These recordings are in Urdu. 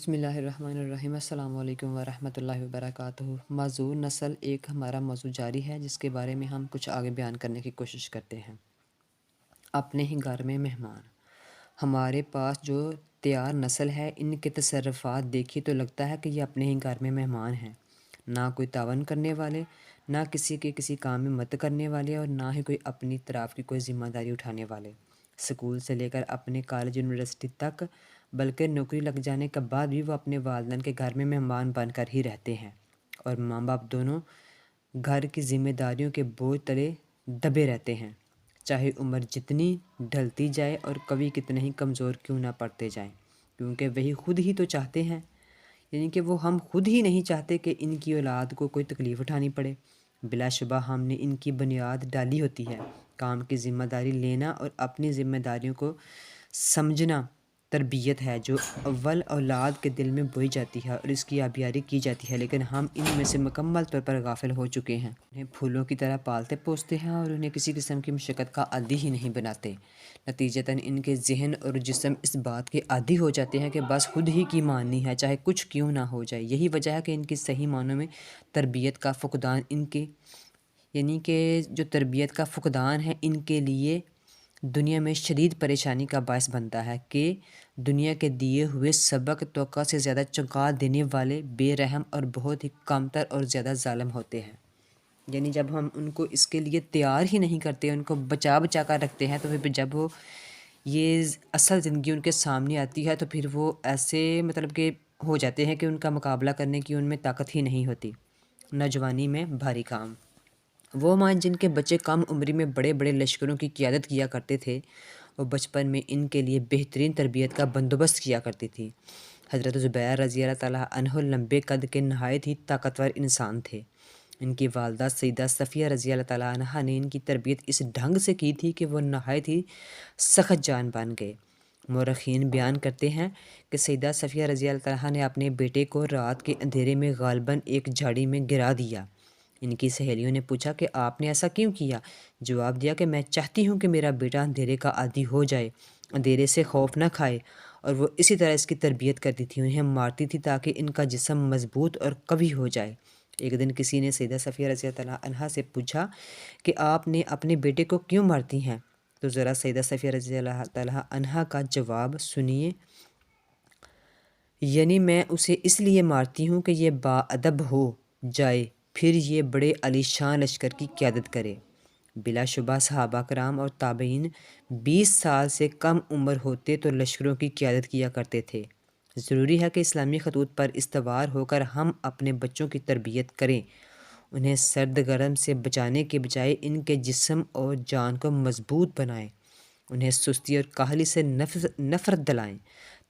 بسم اللہ الرحمن الرحیم۔ السلام علیکم ورحمۃ اللہ وبرکاتہ۔ موضوع نسل ایک ہمارا موضوع جاری ہے جس کے بارے میں ہم کچھ آگے بیان کرنے کی کوشش کرتے ہیں۔ اپنے ہی گھر میں مہمان۔ ہمارے پاس جو تیار نسل ہے ان کے تصرفات دیکھی تو لگتا ہے کہ یہ اپنے ہی گھر میں مہمان ہیں، نہ کوئی تعاون کرنے والے، نہ کسی کے کسی کام میں مدد کرنے والے، اور نہ ہی کوئی اپنی طرف کی کوئی ذمہ داری اٹھانے والے۔ اسکول سے لے کر اپنے کالج یونیورسٹی تک، بلکہ نوکری لگ جانے کے بعد بھی وہ اپنے والدین کے گھر میں مہمان بن کر ہی رہتے ہیں، اور ماں باپ دونوں گھر کی ذمہ داریوں کے بوجھ تلے دبے رہتے ہیں، چاہے عمر جتنی ڈھلتی جائے اور کبھی کتنے ہی کمزور کیوں نہ پڑتے جائیں، کیونکہ وہی خود ہی تو چاہتے ہیں، یعنی کہ وہ ہم خود ہی نہیں چاہتے کہ ان کی اولاد کو کوئی تکلیف اٹھانی پڑے۔ بلا شبہ ہم نے ان کی بنیاد ڈالی ہوتی ہے۔ کام کی ذمہ داری لینا اور اپنی ذمہ داریوں کو سمجھنا تربیت ہے جو اول اولاد کے دل میں بوئی جاتی ہے اور اس کی آبیاری کی جاتی ہے، لیکن ہم ان میں سے مکمل طور پر غافل ہو چکے ہیں۔ انہیں پھولوں کی طرح پالتے پوستے ہیں اور انہیں کسی قسم کی مشقت کا عادی ہی نہیں بناتے۔ نتیجتاً ان کے ذہن اور جسم اس بات کے عادی ہو جاتے ہیں کہ بس خود ہی کی ماننی ہے، چاہے کچھ کیوں نہ ہو جائے۔ یہی وجہ ہے کہ ان کی صحیح معنوں میں تربیت کا فقدان یعنی کہ جو تربیت کا فقدان ہے ان کے لیے دنیا میں شدید پریشانی کا باعث بنتا ہے کہ دنیا کے دیے ہوئے سبق توقع سے زیادہ چونکا دینے والے، بے رحم اور بہت ہی کمتر اور زیادہ ظالم ہوتے ہیں۔ یعنی جب ہم ان کو اس کے لیے تیار ہی نہیں کرتے، ان کو بچا بچا کر رکھتے ہیں، تو پھر جب وہ یہ اصل زندگی ان کے سامنے آتی ہے تو پھر وہ ایسے کہ ہو جاتے ہیں کہ ان کا مقابلہ کرنے کی ان میں طاقت ہی نہیں ہوتی۔ نوجوانی میں بھاری کام۔ وہ ماں جن کے بچے کم عمری میں بڑے بڑے لشکروں کی قیادت کیا کرتے تھے، وہ بچپن میں ان کے لیے بہترین تربیت کا بندوبست کیا کرتی تھی۔ حضرت زبیر رضی اللہ تعالیٰ عنہ لمبے قد کے نہایت ہی طاقتور انسان تھے۔ ان کی والدہ سیدہ صفیہ رضی اللہ تعالیٰ عنہ نے ان کی تربیت اس ڈھنگ سے کی تھی کہ وہ نہایت ہی سخت جان بن گئے۔ مورخین بیان کرتے ہیں کہ سیدہ صفیہ رضی اللہ تعالیٰ نے اپنے بیٹے کو رات کے اندھیرے میں غالباً ایک جھاڑی میں گرا دیا۔ ان کی سہیلیوں نے پوچھا کہ آپ نے ایسا کیوں کیا؟ جواب دیا کہ میں چاہتی ہوں کہ میرا بیٹا اندھیرے کا عادی ہو جائے، اندھیرے سے خوف نہ کھائے، اور وہ اسی طرح اس کی تربیت کرتی تھی، انہیں مارتی تھی تاکہ ان کا جسم مضبوط اور قوی ہو جائے۔ ایک دن کسی نے سیدہ صفیہ رضی اللہ عنہا سے پوچھا کہ آپ نے اپنے بیٹے کو کیوں مارتی ہیں؟ تو ذرا سیدہ صفیہ رضی اللہ تعالیٰ عنہا کا جواب سنیے۔ یعنی میں اسے اس لیے مارتی ہوں کہ یہ باادب ہو جائے، پھر یہ بڑے عالی شان لشکر کی قیادت کرے۔ بلا شبہ صحابہ کرام اور تابعین 20 سال سے کم عمر ہوتے تو لشکروں کی قیادت کیا کرتے تھے۔ ضروری ہے کہ اسلامی خطوط پر استوار ہو کر ہم اپنے بچوں کی تربیت کریں، انہیں سرد گرم سے بچانے کے بجائے ان کے جسم اور جان کو مضبوط بنائیں، انہیں سستی اور کاہلی سے نفرت دلائیں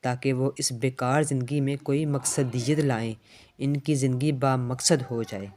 تاکہ وہ اس بیکار زندگی میں کوئی مقصدیت لائیں، ان کی زندگی با مقصد ہو جائے۔